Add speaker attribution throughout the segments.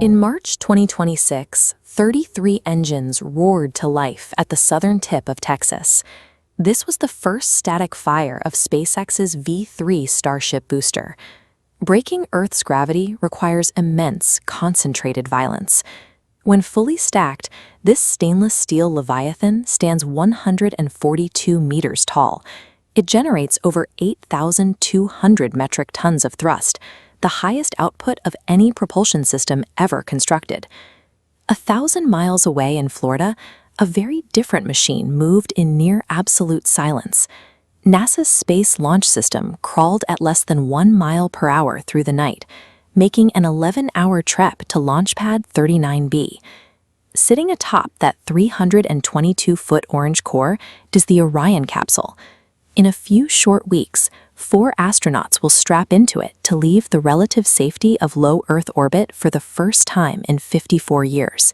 Speaker 1: In March 2026, 33 engines roared to life at the southern tip of Texas. This was the first static fire of SpaceX's V3 Starship booster. Breaking Earth's gravity requires immense, concentrated violence. When fully stacked, this stainless steel leviathan stands 142 meters tall. It generates over 8,200 metric tons of thrust, the highest output of any propulsion system ever constructed. 1,000 miles away in Florida, a very different machine moved in near absolute silence. NASA's Space Launch System crawled at less than 1 mile per hour through the night, making an 11-hour trek to Launch Pad 39B. Sitting atop that 322-foot orange core is the Orion capsule. In a few short weeks, 4 astronauts will strap into it to leave the relative safety of low Earth orbit for the first time in 54 years.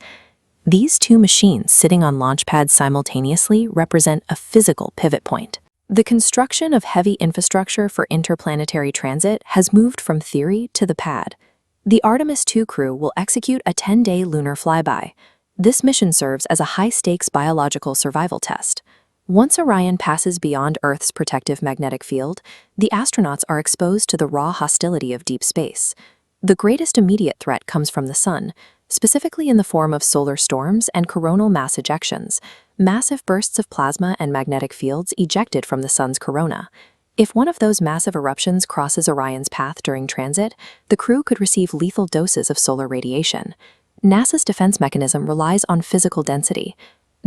Speaker 1: These two machines sitting on launch pads simultaneously represent a physical pivot point. The construction of heavy infrastructure for interplanetary transit has moved from theory to the pad. The Artemis 2 crew will execute a 10-day lunar flyby. This mission serves as a high-stakes biological survival test. Once Orion passes beyond Earth's protective magnetic field, the astronauts are exposed to the raw hostility of deep space. The greatest immediate threat comes from the sun, specifically in the form of solar storms and coronal mass ejections, massive bursts of plasma and magnetic fields ejected from the sun's corona. If one of those massive eruptions crosses Orion's path during transit, the crew could receive lethal doses of solar radiation. NASA's defense mechanism relies on physical density.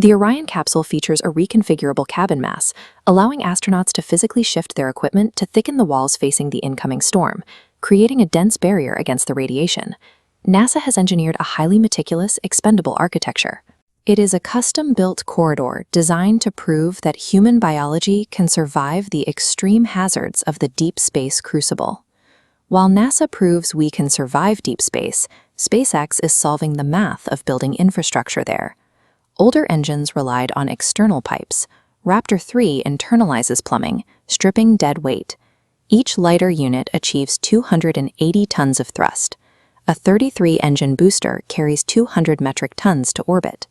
Speaker 1: The Orion capsule features a reconfigurable cabin mass, allowing astronauts to physically shift their equipment to thicken the walls facing the incoming storm, creating a dense barrier against the radiation. NASA has engineered a highly meticulous, expendable architecture. It is a custom-built corridor designed to prove that human biology can survive the extreme hazards of the deep space crucible. While NASA proves we can survive deep space, SpaceX is solving the math of building infrastructure there. Older engines relied on external pipes. Raptor 3 internalizes plumbing, stripping dead weight. Each lighter unit achieves 280 tons of thrust. A 33-engine booster carries 200 metric tons to orbit.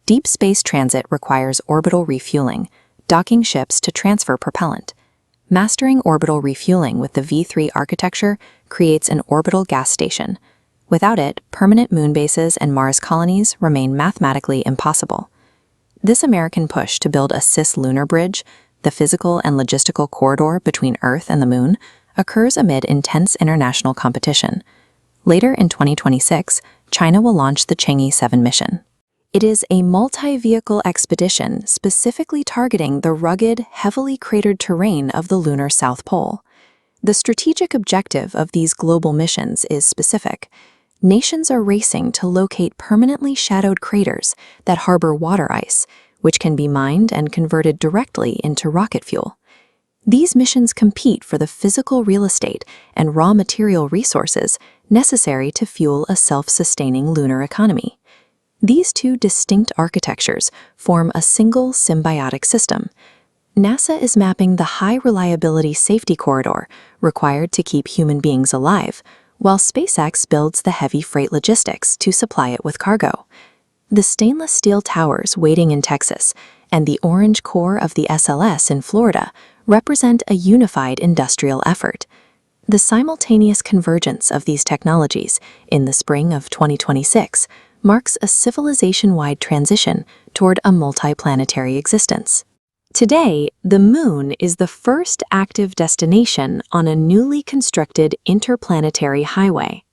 Speaker 1: Deep space transit requires orbital refueling, docking ships to transfer propellant. Mastering orbital refueling with the V3 architecture creates an orbital gas station. Without it, permanent moon bases and Mars colonies remain mathematically impossible. This American push to build a cislunar bridge, the physical and logistical corridor between Earth and the Moon, occurs amid intense international competition. Later in 2026, China will launch the Chang'e 7 mission. It is a multi-vehicle expedition specifically targeting the rugged, heavily cratered terrain of the lunar South Pole. The strategic objective of these global missions is specific. Nations are racing to locate permanently shadowed craters that harbor water ice, which can be mined and converted directly into rocket fuel. These missions compete for the physical real estate and raw material resources necessary to fuel a self-sustaining lunar economy. These two distinct architectures form a single symbiotic system. NASA is mapping the high-reliability safety corridor required to keep human beings alive, while SpaceX builds the heavy freight logistics to supply it with cargo. The stainless steel towers waiting in Texas and the orange core of the SLS in Florida represent a unified industrial effort. The simultaneous convergence of these technologies in the spring of 2026 marks a civilization-wide transition toward a multiplanetary existence. Today, the Moon is the first active destination on a newly constructed interplanetary highway.